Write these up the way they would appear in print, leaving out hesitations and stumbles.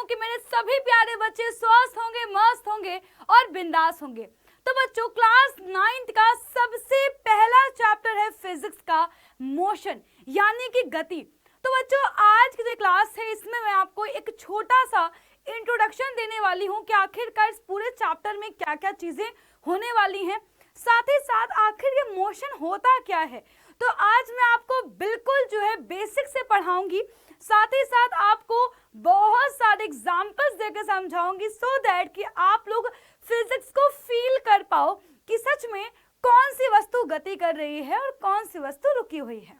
कि मेरे सभी प्यारे बच्चे स्वस्थ होंगे, मस्त होंगे और बिंदास होंगे। तो बच्चों, क्लास 9th का सबसे पहला चैप्टर है फिजिक्स का मोशन यानी कि गति। तो बच्चों, आज की जो क्लास है इसमें मैं आपको एक छोटा सा इंट्रोडक्शन देने वाली हूँ कि आखिरकार इस पूरे चैप्टर में क्या क्या चीजें होने वाली हैं, साथ ही साथ आखिर ये मोशन होता क्या है। तो आज मैं आपको बिल्कुल जो है बेसिक से पढ़ाऊंगी, साथ ही साथ आपको बहुत सारे एग्जाम्पल्स देकर समझाऊंगी सो दैट कि आप लोग फिजिक्स को फील कर पाओ कि सच में कौन सी वस्तु गति कर रही है और कौन सी वस्तु रुकी हुई है।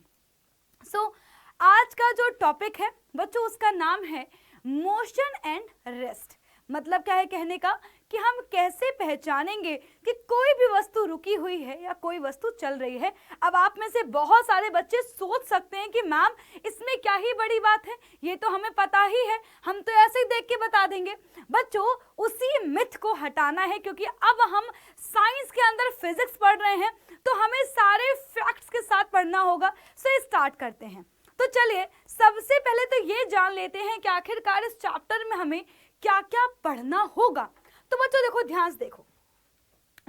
आज का जो टॉपिक है बच्चों, उसका नाम है मोशन एंड रेस्ट। मतलब क्या है कहने का कि हम कैसे पहचानेंगे कि कोई भी वस्तु रुकी हुई है या कोई वस्तु चल रही है। अब आप में से बहुत सारे बच्चे सोच सकते हैं कि मैम इसमें क्या ही बड़ी बात है, ये तो हमें पता ही है, हम तो ऐसे ही देख के बता देंगे। बच्चों, उसी मिथ को हटाना है क्योंकि अब हम साइंस के अंदर फिजिक्स पढ़ रहे हैं तो हमें सारे फैक्ट्स के साथ पढ़ना होगा। सो स्टार्ट करते हैं। तो चलिए सबसे पहले तो ये जान लेते हैं कि आखिरकार इस चैप्टर में हमें क्या क्या पढ़ना होगा। तो बच्चों देखो, ध्यान से देखो,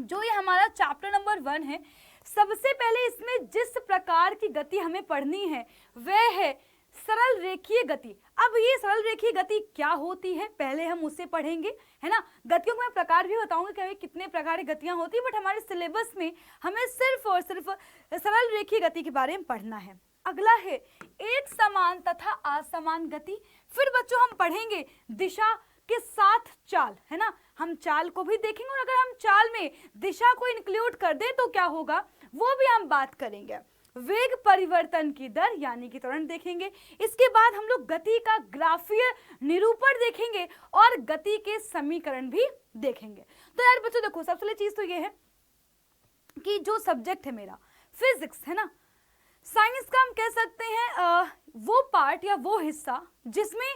जो ये हमारा चैप्टर नंबर 1 है, सबसे पहले इसमें जिस प्रकार की गति हमें पढ़नी है वह है सरल रेखीय गति। अब ये सरल रेखीय गति क्या होती है पहले हम उसे पढ़ेंगे, है ना। गतियों के मैं प्रकार भी बताऊंगा कि कितने प्रकार की गतियां होती है, बट हमारे सिलेबस में हमें सिर्फ और सिर्फ सरल रेखीय गति के बारे में पढ़ना है। अगला है एक समान तथा असमान गति। फिर बच्चों हम पढ़ेंगे दिशा के साथ चाल, है ना। हम चाल को भी देखेंगे और अगर हम चाल में दिशा को इंक्लूड कर दें तो क्या होगा वो भी हम बात करेंगे। वेग परिवर्तन की दर यानी कि त्वरण देखेंगे। इसके बाद हम लोग गति का ग्राफीय निरूपण देखेंगे और गति के समीकरण भी देखेंगे। तो यार बच्चों देखो, सबसे पहले चीज तो ये है कि जो सब्जेक्ट है मेरा फिजिक्स, है ना, साइंस का हम कह सकते हैं वो पार्ट या वो हिस्सा जिसमें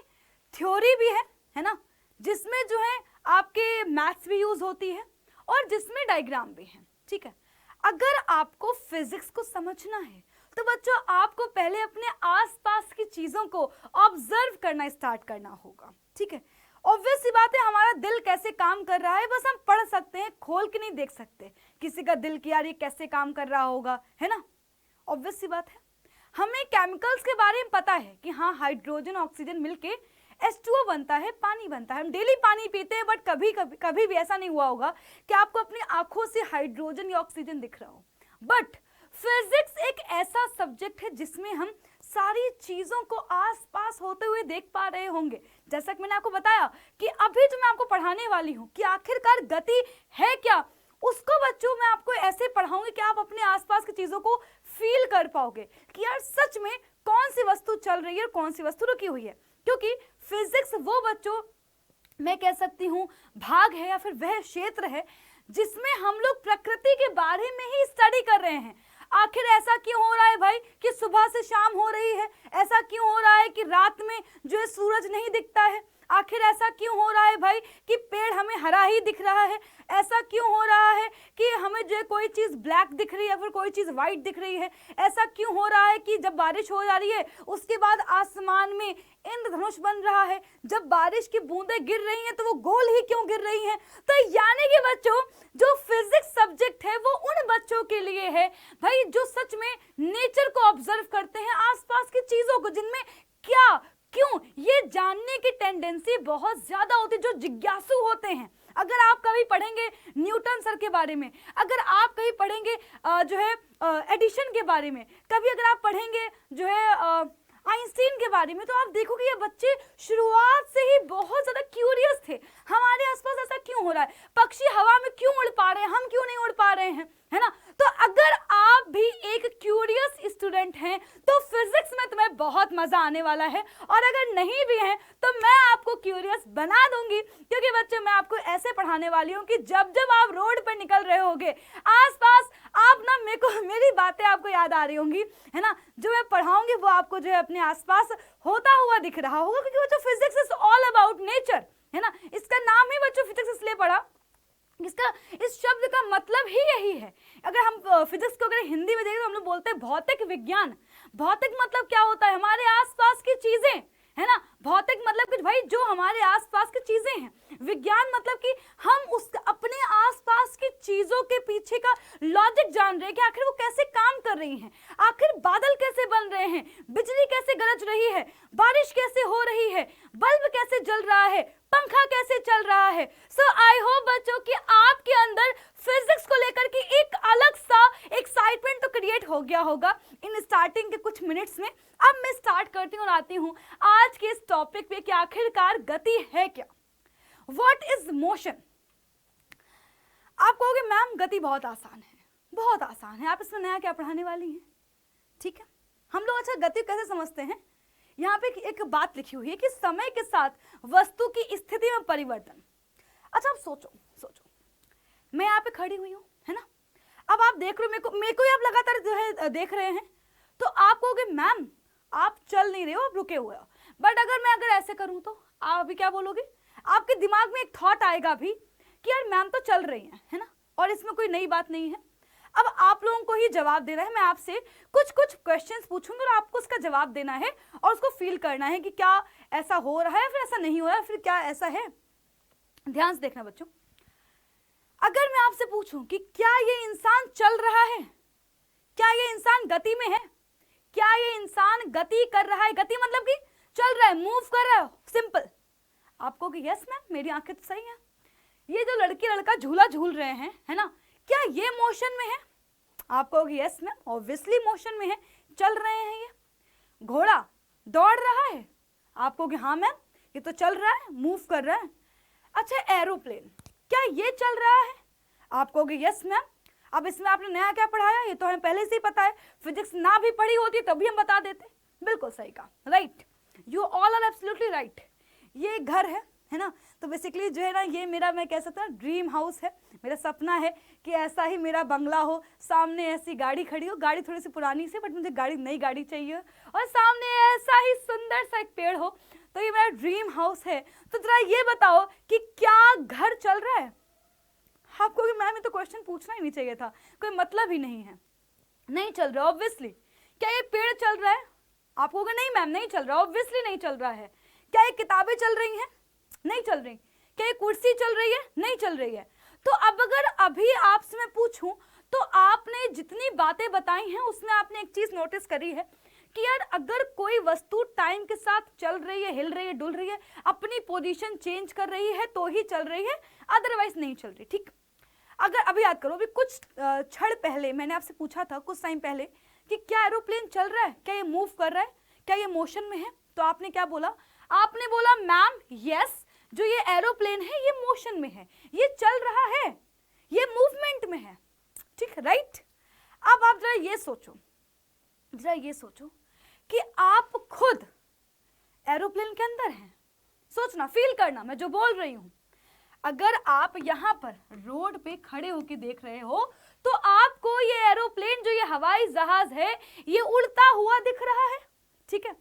थ्योरी भी है ना, जिसमें जो है आपके मैथ्स भी यूज होती है और जिसमें डायग्राम भी है, ठीक है। अगर आपको फिजिक्स को समझना है तो बच्चों आपको पहले अपने आसपास की चीजों को ऑब्जर्व करना स्टार्ट करना होगा, ठीक है। ऑब्वियस सी बात है, हमारा दिल कैसे काम कर रहा है बस हम पढ़ सकते हैं, खोल के नहीं देख सकते किसी का दिल कि यार ये कैसे काम कर रहा होगा, है ना। ऑब्वियस सी बात है, हमें केमिकल्स के बारे में पता है कि हाँ हाइड्रोजन ऑक्सीजन मिलके H2O बनता है, पानी बनता है। हम डेली पानी पीते हैं, बट कभी भी ऐसा नहीं हुआ होगा कि आपको अपनी आंखों से हाइड्रोजन या ऑक्सीजन दिख रहा हो। बट फिजिक्स एक ऐसा सब्जेक्ट है जिसमें हम सारी चीजों को आसपास होते हुए देख पा रहे होंगे। जैसा कि मैंने आपको बताया कि अभी जो मैं आपको पढ़ाने वाली हूँ कि आखिरकार गति है क्या, उसको बच्चों मैं आपको ऐसे पढ़ाऊंगी कि आप अपने आसपास की चीजों को फील कर पाओगे कि यार सच में कौन सी वस्तु चल रही है और कौन सी वस्तु रुकी हुई है। क्योंकि फिजिक्स वो बच्चों मैं कह सकती हूँ भाग है या फिर वह क्षेत्र है जिसमें हम लोग प्रकृति के बारे में ही स्टडी कर रहे हैं। आखिर ऐसा क्यों हो रहा है भाई कि सुबह से शाम हो रही है, ऐसा क्यों हो रहा है कि रात में जो है सूरज नहीं दिखता है, आखिर ऐसा क्यों हो रहा है भाई कि पेड़ हमें हरा ही दिख रहा है, ऐसा क्यों हो रहा है कि हमें जो है कोई चीज ब्लैक दिख रही है या फिर कोई चीज व्हाइट दिख रही है, ऐसा क्यों हो रहा है कि जब बारिश हो जा रही है उसके बाद आसमान में इंद्रधनुष बन रहा है, जब बारिश की बूंदें गिर रही हैं तो वो गोल ही क्यों गिर रही हैं। तो यानी कि बच्चों जो फिजिक्स सब्जेक्ट है वो उन बच्चों के लिए है भाई जो सच में नेचर को ऑब्जर्व करते हैं, आसपास की चीजों को, जिनमें क्या क्यों ये जानने की टेंडेंसी बहुत ज्यादा होती है, जो जिज्ञासु होते हैं। अगर आप कभी पढ़ेंगे न्यूटन सर के बारे में, अगर आप कहीं पढ़ेंगे जो है एडिशन के बारे में, कभी अगर आप पढ़ेंगे जो है आइंस्टीन के बारे में, तो आप देखोगे ये बच्चे शुरुआत से ही बहुत ज्यादा क्यूरियस थे। हमारे आसपास ऐसा क्यों हो रहा है, पक्षी हवा में क्यों उड़ पा रहे हैं, हम क्यों नहीं उड़ पा रहे हैं, है ना। तो अगर आप भी एक क्यूरियस स्टूडेंट हैं तो फिजिक्स में तुम्हें बहुत मजा आने वाला है, और अगर नहीं भी हैं तो मैं आपको क्यूरियस बना दूंगी, क्योंकि बच्चे मैं आपको ऐसे पढ़ाने वाली हूँ कि जब जब आप रोड पर निकल रहे होगे आसपास आप ना मेरी बातें आपको याद आ रही होंगी, है ना। जो मैं पढ़ाऊंगी वो आपको जो है अपने आसपास होता हुआ दिख रहा होगा, क्योंकि बच्चों physics is all about nature, है ना। इसका नाम ही बच्चों फिजिक्स इसलिए पढ़ा, इसका इस शब्द का मतलब ही यही है। अगर हम फिजिक्स को अगर हिंदी में देखें तो हम लोग बोलते हैं भौतिक विज्ञान। भौतिक मतलब क्या होता है, हमारे आसपास की चीजें, है ना। भौतिक मतलब कि भाई जो हमारे आसपास हैं, बिजली कैसे गरज रही है, बारिश कैसे हो रही है, बल्ब कैसे जल रहा है, पंखा कैसे चल रहा है। सो आई होप बच्चों कि आपके अंदर फिजिक्स को लेकर के एक अलग सा एक्साइटमेंट तो क्रिएट हो गया होगा इन स्टार्टिंग के कुछ मिनट्स में। अब मैं स्टार्ट करती हूँ और आती हूँ आज के इस टॉपिक पे कि आखिरकार गति है क्या, व्हाट इज मोशन। आप कहोगे मैम गति बहुत आसान है, बहुत आसान है, आप इसमें नया क्या पढ़ाने वाली हैं। ठीक है, हम लोग अच्छा गति कैसे समझते हैं, यहाँ पे एक बात लिखी हुई है कि समय के साथ वस्तु की स्थिति में परिवर्तन। अच्छा आप सोचो मैं यहाँ पे खड़ी हुई हूँ, है ना, अब आप देख रहे हो मेरे को ही आप लगातार जो है देख रहे हैं, तो आप कहोगे मैम आप चल नहीं रहे हो, आप रुके हुए हो। बट अगर ऐसे करूँ तो आप अभी क्या बोलोगे, आपके दिमाग में एक थॉट आएगा भी कि यार मैम तो चल रही हैं, है ना, और इसमें कोई नई बात नहीं है। अब आप लोगों को ही जवाब देना है, मैं आपसे कुछ क्वेश्चंस पूछूंगी और आपको उसका जवाब देना है और उसको फील करना है कि क्या ऐसा हो रहा है, फिर ऐसा नहीं हो रहा है, फिर क्या ऐसा है। ध्यान से देखना बच्चों, अगर मैं आपसे पूछूं कि क्या ये इंसान चल रहा है, क्या ये इंसान गति में है, क्या ये इंसान गति कर रहा है, गति मतलब कि चल रहा है, मूव कर रहा है, सिंपल, आप कहोगे यस मैम मेरी आंखें तो सही है। ये जो लड़की लड़का झूला झूल रहे हैं, है ना, क्या ये मोशन में है, आप कहोगे यस मैम ऑब्वियसली मोशन में है, चल रहे हैं। ये घोड़ा दौड़ रहा है, आप कहोगे हाँ मैम ये तो चल रहा है, मूव कर रहा है। अच्छा एरोप्लेन क्या ये चल रहा है, आप कहोगे यस मैम। अब इसमें आपने नया क्या पढ़ाया, ये तो हमें पहले से ही पता है, फिजिक्स ना भी पढ़ी होती तभी हम बता देते। बिल्कुल सही कहा, right, you all are absolutely right. ये एक घर है ना, तो बेसिकली जो है ना ये मेरा, मैं कह सकता हूँ ड्रीम हाउस है, मेरा सपना है कि ऐसा ही मेरा बंगला हो, सामने ऐसी गाड़ी खड़ी हो, गाड़ी थोड़ी सी पुरानी सी बट मुझे नई गाड़ी चाहिए, और सामने ऐसा ही सुंदर सा एक पेड़ हो, तो ये मेरा ड्रीम हाउस है। तो जरा ये बताओ कि क्या घर चल रहा है, आपको कि मैम ये तो क्वेश्चन पूछना ही नहीं चाहिए था, कोई मतलब ही नहीं है, नहीं चल रहा ऑब्वियसली। क्या ये पेड़ चल रहा है, आप कहोगे नहीं मैम नहीं चल रहा, ऑब्वियसली नहीं चल रहा है। क्या ये किताबें चल रही हैं, नहीं चल रही। क्या ये कुर्सी चल रही है, नहीं चल रही है। तो अब अगर अभी आपसे मैं पूछूं तो आपने जितनी बातें बताई हैं उसमें आपने एक चीज नोटिस करी है कि यार अगर कोई वस्तु टाइम के साथ चल रही है, हिल रही है, डुल रही है, अपनी पोजीशन चेंज कर रही है तो ही चल रही है, अदरवाइज नहीं चल रही। ठीक, अगर अभी याद करो, अभी कुछ क्षण पहले मैंने आपसे पूछा था, कुछ टाइम पहले, कि क्या एरोप्लेन चल रहा है, क्या ये मूव कर रहा है, क्या ये मोशन में है, तो आपने क्या बोला, आपने बोला मैम यस जो ये एरोप्लेन है ये मोशन में है, ये चल रहा है, ये मूवमेंट में है। ठीक, राइट। अब आप जरा ये सोचो कि आप खुद एरोप्लेन के अंदर हैं, सोचना, फील करना मैं जो बोल रही हूं। अगर आप यहाँ पर रोड पे खड़े होकर देख रहे हो तो आपको ये एरोप्लेन जो ये हवाई जहाज है ये उड़ता हुआ दिख रहा है। ठीक है,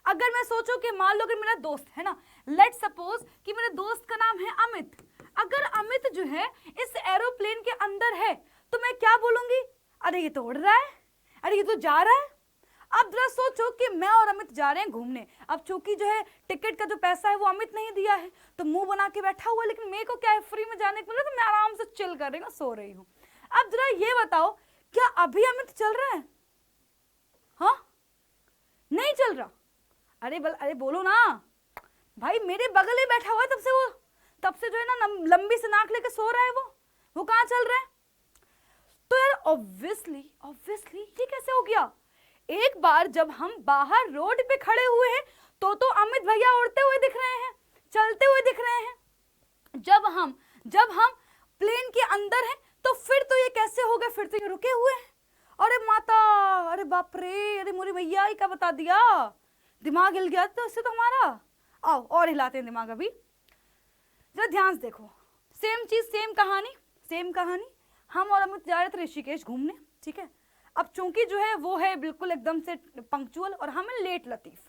अगर मैं सोचूं कि मान लो कि मेरा दोस्त है ना, लेट सपोज कि मेरे दोस्त का नाम है अमित, अगर अमित जो है इस एरोप्लेन के अंदर है तो मैं क्या बोलूंगी, अरे ये तो उड़ रहा है, अरे ये तो जा रहा है। अब जरा सोचो कि मैं और अमित जा रहे हैं घूमने, अब चूंकि जो है टिकट का जो पैसा है वो अमित नहीं दिया है तो मुंह बना के बैठा हुआ, लेकिन मेरे को क्या है फ्री में जाने को मिला तो मैं आराम से चिल कर रही हूँ, सो रही हूँ। अब जरा ये बताओ क्या अभी अमित चल रहा है, हाँ नहीं चल रहा, अरे बोलो ना भाई, मेरे बगल में बैठा हुआ है तब से जो है ना लंबी से नाक लेके सो रहा है, वो कहाँ चल रहा है। तो यार ऑब्वियसली ये कैसे हो गया, एक बार जब हम बाहर रोड पे खड़े हुए हैं तो अमित भैया उड़ते हुए दिख रहे हैं, चलते हुए दिख रहे हैं। जब हम प्लेन के अंदर हैं तो फिर तो ये कैसे हो गए, फिर तो ये रुके हुए हैं। अरे माता, अरे बाप रे, अरे मोरी भैया ये क्या बता दिया, दिमाग हिल गया तो इससे तो हमारा। आओ और हिलाते हैं दिमाग। अभी जरा ध्यान से देखो, सेम चीज सेम कहानी, हम और अमित जा रहे थे ऋषिकेश घूमने। ठीक है, अब चूंकि जो है वो है बिल्कुल एकदम से पंक्चुअल और हम लेट लतीफ,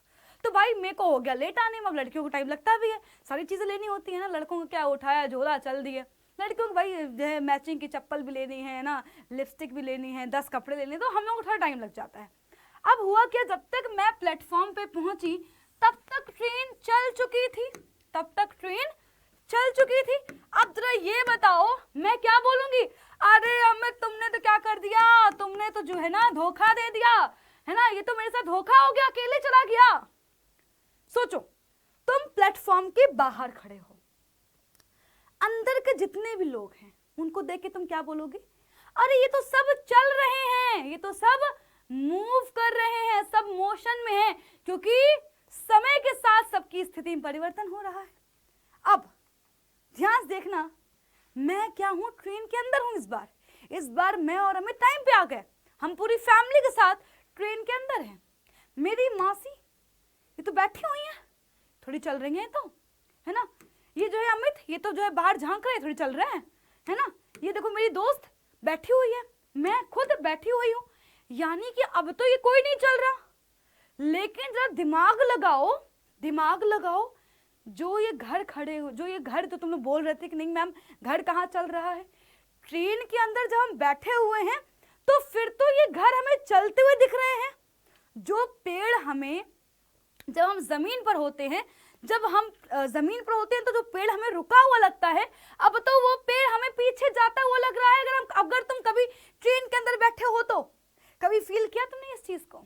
तो भाई मेरे को हो गया लेट आने में। अब लड़कियों को टाइम लगता भी है, सारी चीजें लेनी होती है ना, लड़कों को क्या उठाया झोला चल दिए, लड़कियों को भाई जो है मैचिंग की चप्पल भी लेनी है ना, लिपस्टिक भी लेनी है, 10 कपड़े लेने, तो हम लोगों को थोड़ा टाइम लग जाता है। अब हुआ क्या, जब तक मैं प्लेटफॉर्म पे पहुंची तब तक ट्रेन चल चुकी थी। अब जरा ये बताओ मैं क्या बोलूंगी, अरे अमित तुमने तो क्या कर दिया, तुमने तो जो है ना धोखा दे दिया, है ना, ये तो मेरे साथ धोखा हो गया, अकेले चला गया। सोचो, तुम प्लेटफॉर्म के बाहर खड़े हो, अंदर के जितने भी लोग हैं उनको देख के तुम क्या बोलोगे? अरे ये तो सब चल रहे हैं, ये तो सब मूव कर रहे हैं, सब मोशन में है, क्योंकि समय के साथ सबकी स्थिति में परिवर्तन हो रहा है। अब ध्यान से देखना, मैं क्या हूं? ट्रेन के अंदर हूं। इस बार मैं और अमित टाइम पे आ गए, हम पूरी फैमिली के साथ ट्रेन के अंदर हैं। मेरी मासी ये तो बैठी हुई है, थोड़ी चल रही है, तो है ना, ये जो है अमित, ये तो जो है बाहर झांक रहे हैं, थोड़ी चल रहे हैं, है ना। ये देखो मेरी दोस्त बैठी हुई है, मैं खुद बैठी हुई हूं, यानी कि अब तो ये कोई नहीं चल रहा। लेकिन जरा दिमाग लगाओ, जो ये घर खड़े हो, जो ये घर, तो तुम लोग बोल रहे थे कि नहीं मैम घर कहाँ चल रहा है, ट्रेन के अंदर जब हम बैठे हुए हैं तो फिर तो ये घर हमें चलते हुए दिख रहे हैं। जो पेड़ हमें, जब हम जमीन पर होते हैं तो जो पेड़ हमें रुका हुआ लगता है, अब तो वो पेड़ हमें पीछे जाता हुआ लग रहा है। अगर तुम कभी ट्रेन के अंदर बैठे हो तो कभी फील किया तुमने इस चीज को?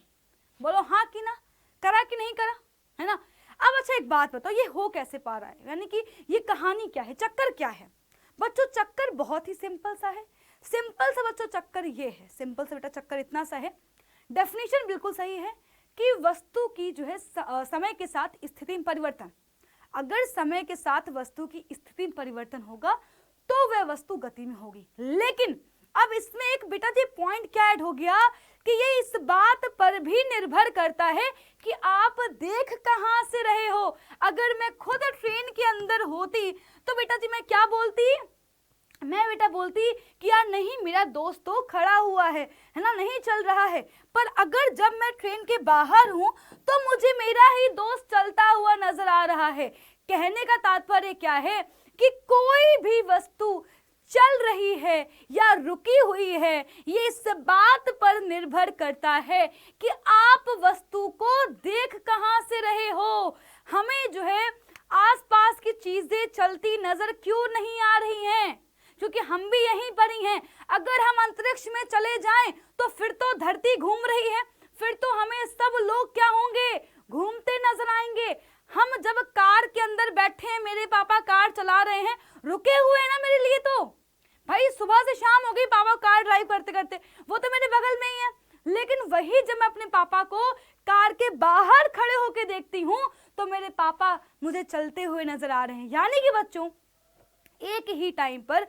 बोलो हाँ कि ना, करा कि नहीं करा, है ना। अब अच्छा एक बात बताओ, ये हो कैसे पा रहा है, यानी कि ये कहानी क्या है, चक्कर क्या है? बच्चों चक्कर बहुत ही सिंपल सा है। सिंपल सा बच्चों चक्कर ये है, सिंपल सा बेटा चक्कर इतना सा है, डेफिनेशन बिल्कुल सही है कि वस्तु की जो है समय के साथ स्थिति में परिवर्तन। अगर समय के साथ वस्तु की स्थिति में परिवर्तन होगा तो वह वस्तु गति में होगी। लेकिन अब इसमें एक बेटा जी पॉइंट क्या ऐड हो गया कि ये इस बात पर भी निर्भर करता है कि आप देख कहां से रहे हो। अगर मैं खुद ट्रेन के अंदर होती तो बेटा जी मैं क्या बोलती? मैं बेटा बोलती कि यार नहीं, मेरा दोस्त तो खड़ा हुआ है ना, नहीं चल रहा है। पर अगर जब मैं ट्रेन के बाहर हूं तो मुझे मेरा ही दोस्त चलता हुआ नजर आ रहा है। कहने का तात्पर्य क्या है कि कोई भी वस्तु चल रही है या रुकी हुई है, ये इस बात पर निर्भर करता है कि आप वस्तु को देख कहां से रहे हो। हमें जो है आसपास की चीजें चलती नजर क्यों नहीं आ रही हैं? क्योंकि हम भी यहीं पर ही हैं। अगर हम अंतरिक्ष में चले जाएं तो फिर तो धरती घूम रही है, फिर तो हमें सब लोग क्या होंगे? घूमते नजर आएंगे। हम जब कार के अंदर बैठे हैं, मेरे पापा कार चला रहे हैं, रुके हुए हैं ना मेरे लिए, तो भाई सुबह से शाम हो गई पापा कार ड्राइव करते करते, वो तो मेरे बगल में ही है। लेकिन वही जब मैं अपने पापा को कार के बाहर खड़े होकर देखती हूँ तो मेरे पापा मुझे चलते हुए नजर आ रहे हैं। यानी कि बच्चों एक ही टाइम पर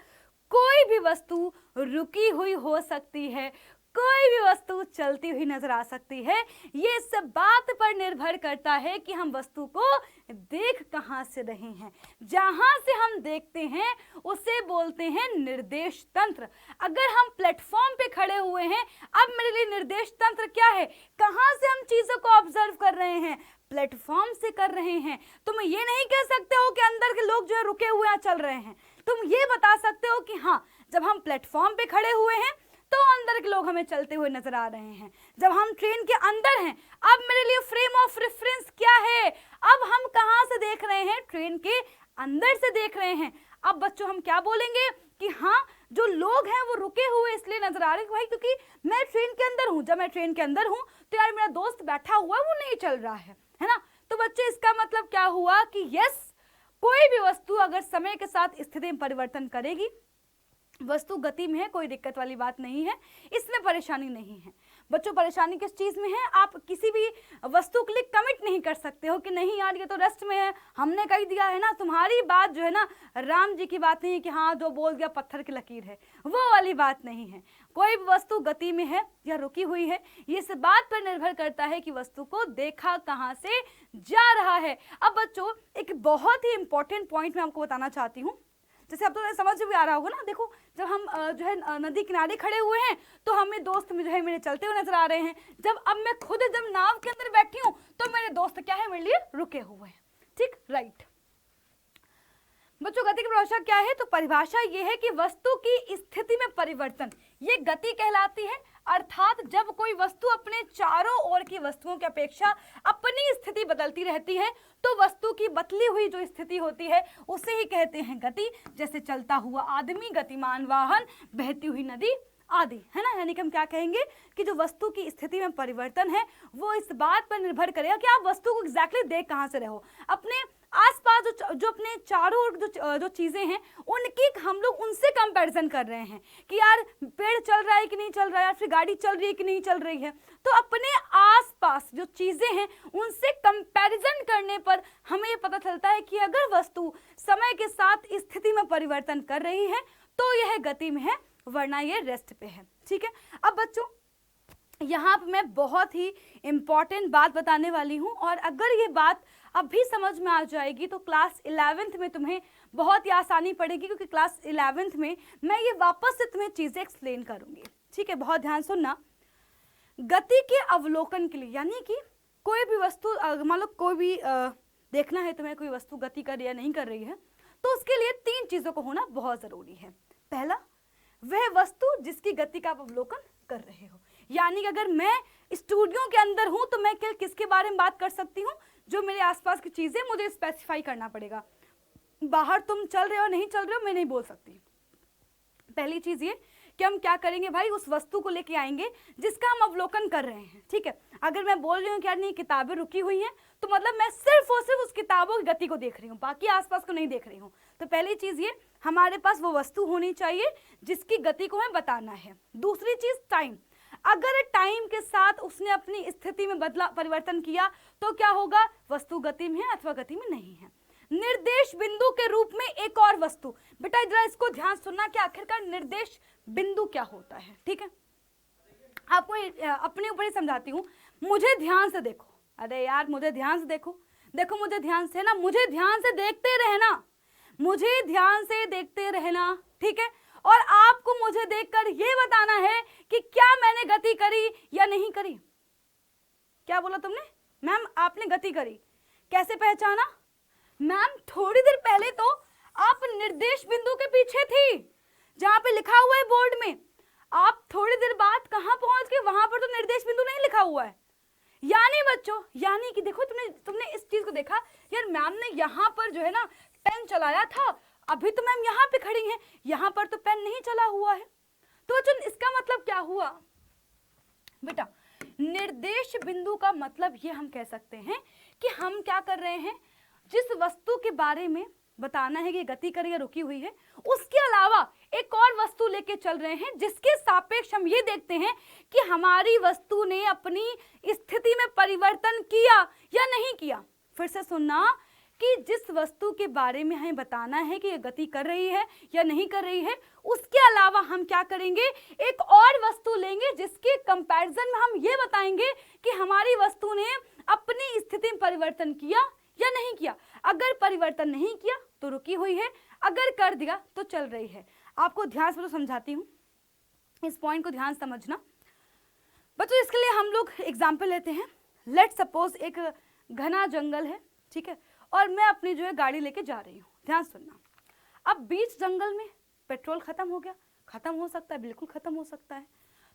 कोई भी वस्तु रुकी हुई हो सकती है, कोई भी वस्तु चलती हुई नजर आ सकती है। ये इस बात पर निर्भर करता है कि हम वस्तु को देख कहां से रहे हैं। जहां से हम देखते हैं उसे बोलते हैं निर्देश तंत्र। अगर हम प्लेटफॉर्म पे खड़े हुए हैं, अब मेरे लिए निर्देश तंत्र क्या है? कहां से हम चीजों को ऑब्जर्व कर रहे हैं? प्लेटफॉर्म से कर रहे हैं। तुम ये नहीं कह सकते हो कि अंदर के लोग जो है रुके हुए हैं, चल रहे हैं। तुम ये बता सकते हो कि हाँ, जब हम प्लेटफॉर्म पे खड़े हुए हैं तो अंदर के लोग हमें चलते हुए नजर आ रहे हैं। जब हम ट्रेन के अंदर हैं, अब मेरे लिए फ्रेम ऑफ रेफरेंस क्या है? अब हम कहां से देख रहे हैं? ट्रेन के अंदर से देख रहे हैं। अब बच्चों हम क्या बोलेंगे कि हाँ, जो लोग हैं वो रुके हुए इसलिए नजर आ रहे हैं भाई क्योंकि मैं ट्रेन के अंदर हूं। जब मैं ट्रेन के अंदर हूं तो यार मेरा दोस्त बैठा हुआ है, वो नहीं चल रहा है ना। तो बच्चे इसका मतलब क्या हुआ कि यस, कोई भी वस्तु अगर समय के साथ स्थिति में परिवर्तन करेगी, वस्तु गति में है, कोई दिक्कत वाली बात नहीं है, इसमें परेशानी नहीं है। बच्चों परेशानी किस चीज में है? आप किसी भी वस्तु के लिए कमिट नहीं कर सकते हो कि नहीं यार ये तो रेस्ट में है, हमने कह दिया है ना। तुम्हारी बात जो है ना, राम जी की बात नहीं कि हाँ जो बोल दिया पत्थर की लकीर है, वो वाली बात नहीं है। कोई भी वस्तु गति में है या रुकी हुई है, ये इस बात पर निर्भर करता है कि वस्तु को देखा कहाँ से जा रहा है। अब बच्चों एक बहुत ही इंपॉर्टेंट पॉइंट मैं आपको बताना चाहती हूँ, जैसे अब तो समझ भी आ रहा होगा ना। देखो जब हम जो है नदी किनारे खड़े हुए हैं तो हमें दोस्त जो है मेरे चलते हुए नजर आ रहे हैं। जब अब मैं खुद जब नाव के अंदर बैठी हूं तो मेरे दोस्त क्या है, मेरे लिए रुके हुए हैं। ठीक, राइट। बच्चों गति की परिभाषा क्या है? तो परिभाषा ये है कि वस्तु की स्थिति में परिवर्तन, ये गति कहलाती है। अर्थात जब कोई वस्तु अपने चारों ओर की वस्तुओं की अपेक्षा अपनी स्थिति बदलती रहती है तो वस्तु की बदली हुई जो स्थिति होती है उसे ही कहते हैं गति। जैसे चलता हुआ आदमी, गतिमान वाहन, बहती हुई नदी आदि, है ना। यानी कि हम क्या कहेंगे कि जो वस्तु की स्थिति में परिवर्तन है वो इस बात पर निर्भर करेगा कि आप वस्तु को एग्जैक्टली देख कहाँ से रहे हो। अपने आसपास जो अपने चारों ओर जो चीजें हैं उनकी हम लोग उनसे कंपैरिजन कर रहे हैं कि यार पेड़ चल रहा है कि नहीं चल रहा है, या फिर गाड़ी चल रही है कि नहीं चल रही है। तो अपने आसपास जो चीजें हैं उनसे कंपैरिजन करने पर हमें ये पता चलता है कि अगर वस्तु समय के साथ स्थिति में परिवर्तन कर रही है तो यह गति में है, वरना ये रेस्ट पे है। ठीक है। अब बच्चों यहाँ पे मैं बहुत ही इंपॉर्टेंट बात बताने वाली हूँ, और अगर ये बात अभी समझ में आ जाएगी तो क्लास 11th में तुम्हें बहुत ही आसानी पड़ेगी, क्योंकि क्लास 11th में मैं ये वापस से तुम्हें चीजें एक्सप्लेन करूंगी। ठीक है, बहुत ध्यान सुनना। गति के अवलोकन के लिए, यानी कि कोई भी वस्तु, मान लो कोई भी देखना है तुम्हें कोई वस्तु गति कर रही है नहीं कर रही है, तो उसके लिए 3 चीजों को होना बहुत जरूरी है। पहला, वह वस्तु जिसकी गति का आप अवलोकन कर रहे हो। यानी कि अगर मैं स्टूडियो के अंदर हूं तो मैं किसके बारे में बात कर सकती हूँ, जो मेरे आसपास की चीजें मुझे स्पेसिफाई करना पड़ेगा। बाहर तुम चल रहे हो नहीं चल रहे हो मैं नहीं बोल सकती। पहली चीज ये कि हम क्या करेंगे भाई, उस वस्तु को लेके आएंगे जिसका हम अवलोकन कर रहे हैं। ठीक है, अगर मैं बोल रही हूँ कि यार नहीं किताबें रुकी हुई हैं, तो मतलब मैं सिर्फ और सिर्फ उस किताबों की गति को देख रही हूँ, बाकी आसपास को नहीं देख रही हूँ। तो पहली चीज ये, हमारे पास वो वस्तु होनी चाहिए जिसकी गति को हमें बताना है। दूसरी चीज टाइम, अगर टाइम के साथ उसने अपनी स्थिति में परिवर्तन किया तो क्या होगा, वस्तु गति में है अथवा गति में नहीं है। निर्देश बिंदु के रूप में एक और वस्तु, बेटा जरा इसको ध्यान सुनना कि आखिरकार निर्देश बिंदु क्या होता है। ठीक है, आपको अपने ऊपर ही समझाती हूँ, मुझे ध्यान से देखो। अरे यार मुझे ध्यान से देखो, देखो मुझे ध्यान से ना, मुझे ध्यान से देखते रहना, मुझे ध्यान से देखते रहना। ठीक है, और आपको मुझे देखकर ये बताना है कि क्या मैंने गति करी या नहीं करी। क्या बोला तुमने? मैम आपने गति करी, कैसे पहचाना? मैम थोड़ी देर पहले तो आप निर्देश बिंदु के पीछे थी, जहां पे लिखा हुआ है बोर्ड में। आप थोड़ी देर बाद कहां पहुंच गए, वहां पर तो निर्देश बिंदु नहीं लिखा हुआ है। यानी बच्चों, यानी कि देखो तुमने इस चीज को देखा, यार मैम ने यहाँ पर जो है ना पेन चलाया था, अभी तो मैम यहाँ पे खड़ी हैं, यहाँ पर तो पेन नहीं चला हुआ है। तो बच्चों इसका मतलब क्या हुआ बेटा, निर्देश बिंदु का मतलब ये हम कह सकते हैं कि हम क्या कर रहे हैं, जिस वस्तु के बारे में बताना है कि गति कर या रुकी हुई है, उसके अलावा एक और वस्तु लेके चल रहे हैं जिसके सापेक्ष हम ये देखते हैं कि हमारी वस्तु ने अपनी स्थिति में परिवर्तन किया या नहीं किया। फिर से सुनना कि जिस वस्तु के बारे में हमें बताना है कि ये गति कर रही है या नहीं कर रही है, उसके अलावा हम क्या करेंगे, एक और वस्तु लेंगे जिसके कंपैरिजन में हम ये बताएंगे कि हमारी वस्तु ने अपनी स्थिति में परिवर्तन किया या नहीं किया। अगर परिवर्तन नहीं किया तो रुकी हुई है, अगर कर दिया तो चल रही है। आपको ध्यान से तो समझाती हूँ, इस पॉइंट को ध्यान समझना बच्चों। इसके लिए हम लोग एग्जाम्पल लेते हैं। लेट सपोज एक घना जंगल है, ठीक है, और मैं अपनी जो है गाड़ी लेके जा रही हूँ। ध्यान सुनना, अब बीच जंगल में पेट्रोल खत्म हो गया, खत्म हो सकता है, बिल्कुल खत्म हो सकता है।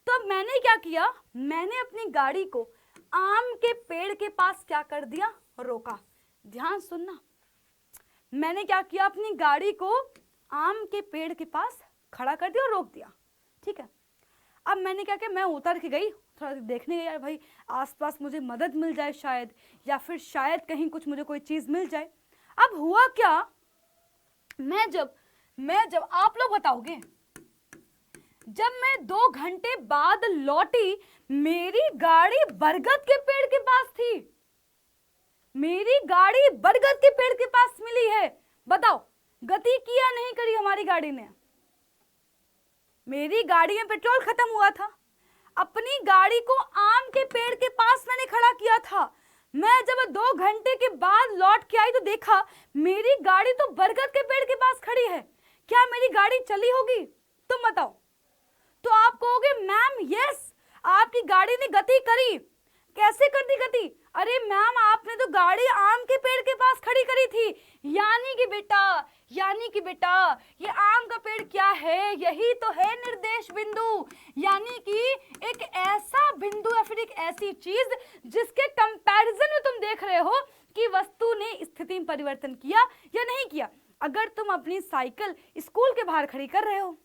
तो अब मैंने क्या किया, मैंने अपनी गाड़ी को आम के पेड़ के पास क्या कर दिया, रोका। ध्यान सुनना, मैंने क्या किया, अपनी गाड़ी को आम के पेड़ के पास खड़ा कर दिया और रोक दिया। ठीक है, अब मैंने क्या किया, मैं उतर के गई, थोड़ा देखने गई यार भाई आसपास मुझे मदद मिल जाए शायद, या फिर शायद कहीं कुछ मुझे कोई चीज मिल जाए। अब हुआ क्या, मैं जब आप लोग बताओगे, जब मैं 2 घंटे बाद लौटी, मेरी गाड़ी बरगद के पेड़ के पास थी। मेरी गाड़ी बरगद के पेड़ के पास मिली है। बताओ गति किया नहीं करी हमारी गाड़ी ने? मेरी गाड़ी में पेट्रोल खत्म हुआ था, अपनी गाड़ी को आम के पेड़ के पास मैंने खड़ा किया था। मैं जब 2 घंटे के बाद लौट के आई तो देखा मेरी गाड़ी तो बरगद के पेड़ के पास खड़ी है। क्या मेरी गाड़ी चली होगी? तुम बताओ। तो आप कहोगे मैम यस, आपकी गाड़ी ने गति करी। कैसे कर दी गति? अरे मैम आपने तो गाड़ी आम के पेड़ के पास खड़ी करी थी। यानी कि बेटा ये आम का पेड़ क्या है, यही तो है निर्देश बिंदु। यानी कि एक ऐसा बिंदु या फिर एक ऐसी चीज जिसके कंपैरिजन में तुम देख रहे हो कि वस्तु ने स्थिति में परिवर्तन किया या नहीं किया। अगर तुम अपनी साइकिल स्कूल के बाहर खड़ी कर रहे हो,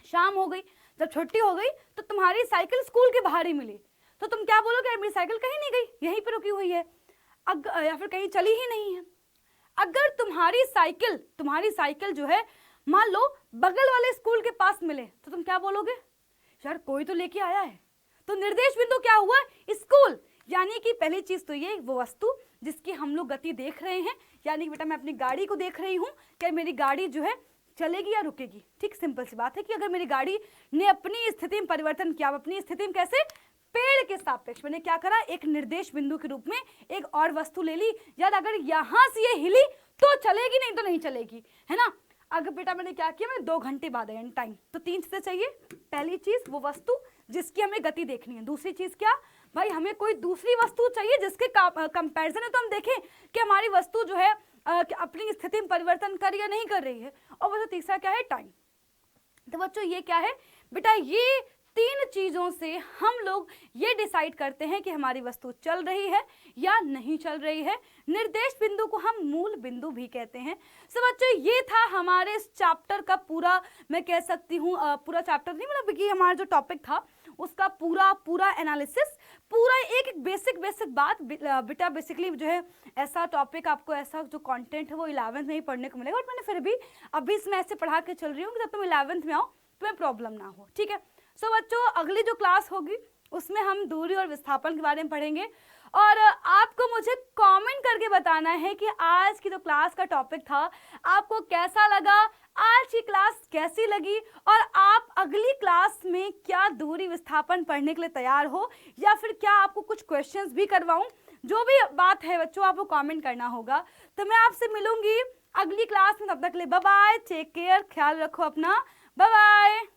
शाम हो गई, जब छुट्टी हो गई तो तुम्हारी साइकिल स्कूल के बाहर ही मिली, तो तुम क्या बोलोगे, यार मेरी साइकिल कहीं नहीं गई, यहीं पर रुकी हुई है, या फिर कहीं चली ही नहीं है। अगर तुम्हारी साइकिल जो है मान लो बगल वाले स्कूल के पास मिले, तो तुम क्या बोलोगे, यार कोई तो लेके आया है। तो निर्देश बिंदु क्या हुआ, स्कूल। यानी कि पहली चीज तो ये वो वस्तु जिसकी हम लोग गति देख रहे हैं, यानी कि बेटा मैं अपनी गाड़ी को देख रही हूँ कि मेरी गाड़ी जो है चलेगी या रुकेगी। ठीक, सिंपल सी बात है कि अगर मेरी गाड़ी ने अपनी स्थिति में परिवर्तन किया, अपनी स्थिति में कैसे, पेड़ के सापेक्ष मैंने क्या करा, एक निर्देश बिंदु के रूप में एक और वस्तु ले ली। यार अगर यहां से ये हिली तो चलेगी, नहीं तो नहीं चलेगी, है ना। अगर बेटा मैंने क्या किया, मैंने 2 घंटे बाद आया टाइम, तो 3 चीजें चाहिए। पहली चीज वो वस्तु जिसकी हमें गति देखनी है, दूसरी चीज क्या भाई, हमें कोई दूसरी वस्तु चाहिए जिसके कंपैरिजन में तो हम देखें कि हमारी वस्तु जो है अपनी स्थिति में परिवर्तन कर या नहीं कर रही है। और बच्चों तीसरा क्या है, टाइम। तो बच्चों ये क्या है बेटा, ये 3 चीजों से हम लोग ये डिसाइड करते हैं कि हमारी वस्तु चल रही है या नहीं चल रही है। निर्देश बिंदु को हम मूल बिंदु भी कहते हैं। सो बच्चों ये था हमारे इस चैप्टर का पूरा, मैं कह सकती हूँ पूरा चैप्टर नहीं, मतलब कि हमारा जो टॉपिक था उसका पूरा एनालिसिस, पूरा एक बेसिक बात बेटा। बेसिकली जो है ऐसा टॉपिक आपको, ऐसा जो कंटेंट है वो 11th में ही पढ़ने को मिलेगा, बट मैंने फिर भी अभी इसमें ऐसे पढ़ा के चल रही हूँ कि जब तुम 11th में आओ तुम्हें प्रॉब्लम ना हो। ठीक है, सो बच्चों अगली जो क्लास होगी उसमें हम दूरी और विस्थापन के बारे में पढ़ेंगे, और आपको मुझे कमेंट करके बताना है कि आज की जो क्लास का टॉपिक था आपको कैसा लगा, आज की क्लास कैसी लगी, और आप अगली क्लास में क्या दूरी विस्थापन पढ़ने के लिए तैयार हो, या फिर क्या आपको कुछ क्वेश्चंस भी करवाऊं। जो भी बात है बच्चों आपको कमेंट करना होगा। तो मैं आपसे मिलूंगी अगली क्लास में, तब तक के लिए बाय बाय, टेक केयर, ख्याल रखो अपना, बाय बाय।